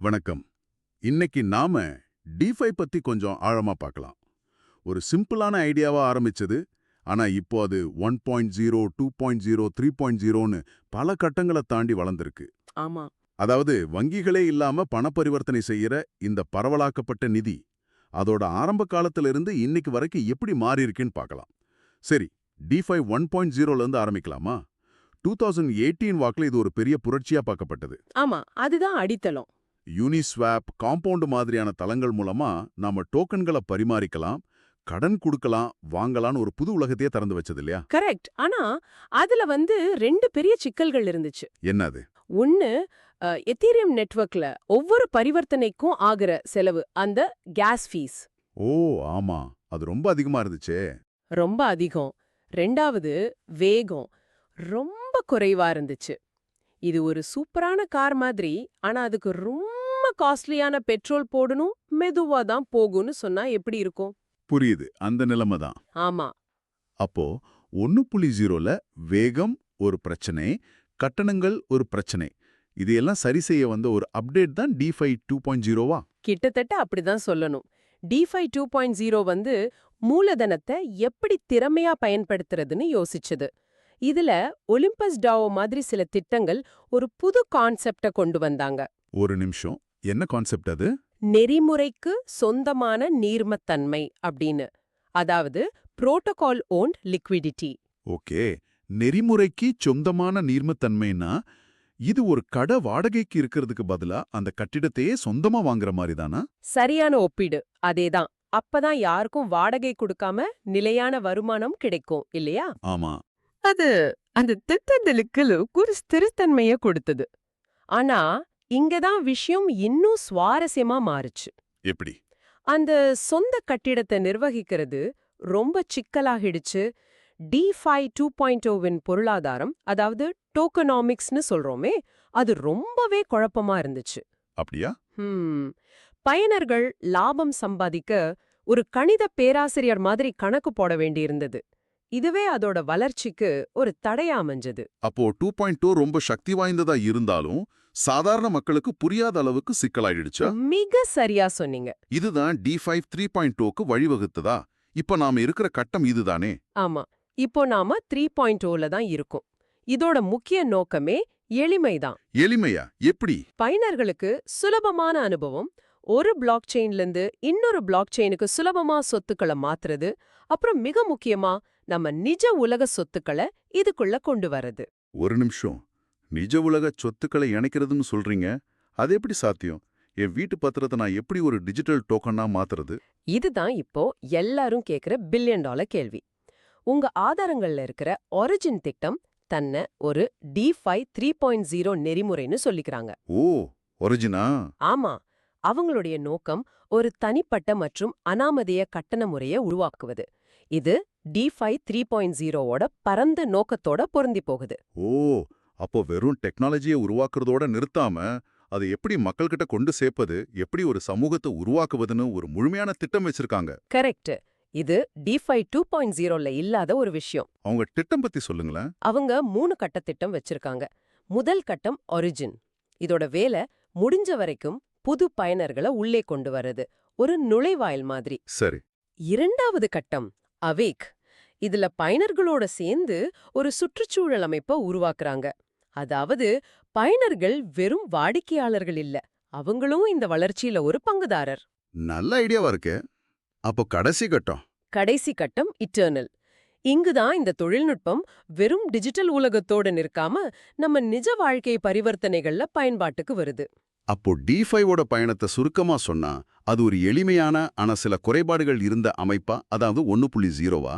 வணக்கம். இன்னைக்கு நாம DeFi பத்தி கொஞ்சம் ஆழமா பார்க்கலாம். ஒரு சிம்பிளான ஐடியாவா ஆரம்பிச்சது, ஆனா இப்போ அது 1.0, 2.0, 3.0ன்னு பல கட்டங்களை தாண்டி வளர்ந்திருக்கு. ஆமா. அதாவது வங்கிகளே இல்லாம பண பரிவர்த்தனை செய்யற இந்த பரவலாக்கப்பட்ட நிதி, அதோட ஆரம்ப காலத்துல இருந்து இன்னைக்கு வரைக்கும் எப்படி மாறி இருக்குன்னு பார்க்கலாம். சரி, DeFi 1.0ல இருந்து ஆரம்பிக்கலாமா? 2018 வாக்குல இது ஒரு பெரிய புரட்சியா பார்க்கப்பட்டது. ஆமா, அதுதான் அடித்தளம். யூனிஸ்வாப், காம்பவுண்ட் மாதிரியான தளங்கள் மூலமா நாம டோக்கன்களை பரிமாறிக்கலாம், கடன் கொடுக்கலாம், வாங்கலாம்னு ஒரு புது உலகத்தையே திறந்து வச்சது இல்லையா? கரெக்ட். ஆனா அதுல ரெண்டு பெரிய சிக்கல்கள் இருந்துச்சு. என்னது? ஒன்னு, எத்தீரியம் நெட்வொர்க்ல ஒவ்வொரு பரிவர்த்தனைக்கும் ஆகிற செலவு, அந்த கேஸ் ஃபீஸ் ஓ ஆமா, அது ரொம்ப அதிகமா இருந்துச்சே. ரொம்ப அதிகம். ரெண்டாவது, வேகம் ரொம்ப குறைவா இருந்துச்சு. இது ஒரு சூப்பரான கார் மாதிரி, ஆனா அதுக்கு ரொம்ப காஸ்ட்லியான பெட்ரோல் போடணும், மெதுவா தான் போகும்னு சொன்னா எப்படி இருக்கும்? புரியுது, அந்த நிலைமை தான். ஆமா. அப்போ 1.0ல வேகம் ஒரு பிரச்சனை, கட்டணங்கள் ஒரு பிரச்சனை. இதையெல்லாம் சரி செய்ய வந்த ஒரு அப்டேட் தான் DeFi 2.0வா? கிட்டத்தட்ட அப்படிதான் சொல்லணும். DeFi 2.0 மூலதனத்தை எப்படி திறமையா பயன்படுத்துறதுன்னு யோசிச்சது. இதுல ஒலிம்பஸ் டாவோ மாதிரி சில திட்டங்கள் ஒரு புது கான்செப்ட கொண்டு வந்தாங்க. ஒரு நிமிஷம், என்ன கான்செப்ட் அது? நெறிமுறைக்கு சொந்தமான நீர்மத்தன்மை அப்படின்னு. அதாவது புரோட்டோகால் ஓன்ட் லிக்விடிட்டி. ஓகே, நெறிமுறைக்கு சொந்தமான நீர்மத்தன்மைன்னா இது ஒரு கடை வாடகைக்கு இருக்கிறதுக்கு பதிலா அந்த கட்டிடத்தையே சொந்தமா வாங்குற மாதிரி தானா? சரியான ஒப்பீடு, அதேதான். அப்பதான் யாருக்கும் வாடகை கொடுக்காம நிலையான வருமானம் கிடைக்கும் இல்லையா? ஆமா. அது அந்த திட்டங்களுக்கு ஒரு ஸ்திரத்தன்மைய கொடுத்தது. ஆனா இங்கதான் விஷயம் இன்னும் சுவாரஸ்யமா மாறுச்சு. எப்படி? அந்த சொந்த கட்டிடத்தை நிர்வகிக்கிறது ரொம்ப சிக்கலாகிடுச்சு. DeFi 2.0வின் பொருளாதாரம், அதாவது டோக்கனாமிக்ஸ்னு சொல்றோமே, அது ரொம்பவே குழப்பமா இருந்துச்சு. அப்படியா? பயனர்கள் லாபம் சம்பாதிக்க ஒரு கணித பேராசிரியர் மாதிரி கணக்கு போட வேண்டியிருந்தது. இதுவே அதோட வளர்ச்சிக்கு ஒரு தடையா அமைஞ்சது. அப்போ 2.0 ரொம்ப சக்தி வாய்ந்ததா இருந்தாலும் சாதாரண மக்களுக்கு புரியாத அளவுக்கு சிக்கலாயிடுச்சா? மிக சரியா சொன்னீங்க. இதுதான் DeFi 3.0க்கு வழிவகுத்ததா? இப்ப நாம இருக்கிற கட்டம் இதுதானே? ஆமா, இப்போ நாம 3.0ல தான் இருக்கோம். இதோட முக்கிய நோக்கமே எளிமைதான். எளிமையா? எப்படி? பயனர்களுக்கு சுலபமான அனுபவம், ஒரு பிளாக் செயின்லேருந்து இன்னொரு பிளாக் செயினுக்கு சுலபமா சொத்துக்களை மாத்துறது, அப்புறம் மிக முக்கியமா நம்ம நிஜ உலக சொத்துக்களை இதுக்குள்ள கொண்டு வரது. ஒரு நிமிஷம், நிஜ உலக சொத்துக்களை இணைக்கிறதுன்னு சொல்றீங்க, அது எப்படி சாத்தியம்? என் வீட்டு பத்திரத்தை நான் எப்படி ஒரு டிஜிட்டல் டோக்கனா மாத்துறது? இதுதான் இப்போ எல்லாரும் கேக்குற $1 பில்லியன் கேள்வி. உங்க ஆதாரங்கள்ல இருக்கிற ஒரிஜின் திட்டம் தன்னை ஒரு DeFi 3.0 நெறிமுறைன்னு சொல்லிக்கிறாங்க. ஓ, ஒரிஜினா? ஆமா, அவங்களுடைய நோக்கம் ஒரு தனிப்பட்ட மற்றும் அனாமதேய கட்டண முறையை உருவாக்குவது. இது DeFi 3.0ஓட பரந்த நோக்கத்தோட பொருந்தி போகுது. ஓ, அப்போ வெறும் டெக்னாலஜியை உருவாக்குறதோட நிறுத்தாம அதை எப்படி மக்கள்கிட்ட கொண்டு சேர்ப்பது, எப்படி ஒரு சமூகத்தை உருவாக்குவதுன்னு ஒரு முழுமையான திட்டம் வச்சிருக்காங்க. கரெக்ட். இது DeFi 2.0ல இல்லாத ஒரு விஷயம். அவங்க திட்டம் பத்தி சொல்லுங்களேன். அவங்க 3 கட்ட திட்டம் வச்சிருக்காங்க. முதல் கட்டம் ஒரிஜின். இதோட வேலை முடிஞ்ச வரைக்கும் புது பயனர்களை உள்ளே கொண்டு வரது, ஒரு நுழைவாயில் மாதிரி. சரி. இரண்டாவது கட்டம் அவேக். இதுல பயனர்களோட சேர்ந்து ஒரு சுற்றுச்சூழல் அமைப்பை உருவாக்குறாங்க. அதாவது பயனர்கள் வெறும் வாடிக்கையாளர்கள் இல்ல, அவங்களும் இந்த வளர்ச்சியில ஒரு பங்குதாரர். நல்ல ஐடியாவா இருக்கு. அப்போ கடைசி கட்டம்? கடைசி கட்டம் இட்டர்னல். இங்குதான் இந்த தொழில்நுட்பம் வெறும் டிஜிட்டல் உலகத்தோட நிற்காம நம்ம நிஜ வாழ்க்கை பரிவர்த்தனைகள்ல பயன்பாட்டுக்கு வருது. அப்போ DeFiவோட பயணத்தை சுருக்கமா சொன்னா அது ஒரு எளிமையான ஆனா சில குறைபாடுகள் இருந்த அமைப்பா, அதாவது 1.0வா?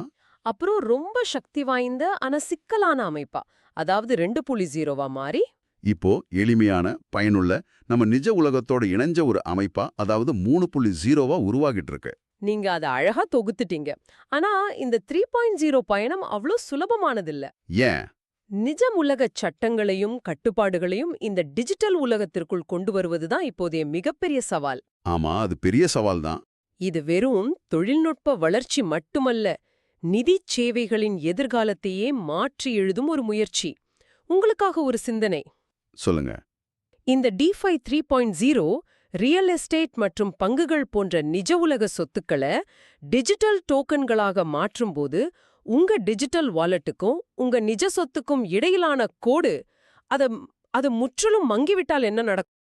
அப்புறம் ரொம்ப சக்தி வாய்ந்த ஆனா சிக்கலான அமைப்பா, அதாவது 2.0வா மாறி இப்போ எளிமையான, பயனுள்ள, நம்ம நிஜ உலகத்தோட இணைஞ்ச ஒரு அமைப்பா, அதாவது 3.0வா உருவாகிட்டு இருக்கு. நீங்க அதை அழகா தொகுத்துட்டீங்க. ஆனா இந்த 3.0 பயணம் அவ்வளோ சுலபமானதில்ல. ஏன்? நிஜ உலக சட்டங்களையும் கட்டுப்பாடுகளையும் இந்த டிஜிட்டல் உலகத்திற்குள் கொண்டு வருவதுதான் இப்போதைய மிகப்பெரிய சவால். ஆமா, அது பெரிய சவால் தான். இது வெறும் தொழில்நுட்ப வளர்ச்சி மட்டுமல்ல, நிதிச் சேவைகளின் எதிர்காலத்தையே மாற்றி எழுதும் ஒரு முயற்சி. உங்களுக்காக ஒரு சிந்தனை. சொல்லுங்க. இந்த DeFi 3.0 ரியல் எஸ்டேட் மற்றும் பங்குகள் போன்ற நிஜ உலக சொத்துக்களை டிஜிட்டல் டோக்கன்களாக மாற்றும்போது உங்க டிஜிட்டல் வாலெட்டுக்கும் உங்க நிஜ சொத்துக்கும் இடையிலான கோடு அது முற்றிலும் மங்கிவிட்டால் என்ன நடக்கும்?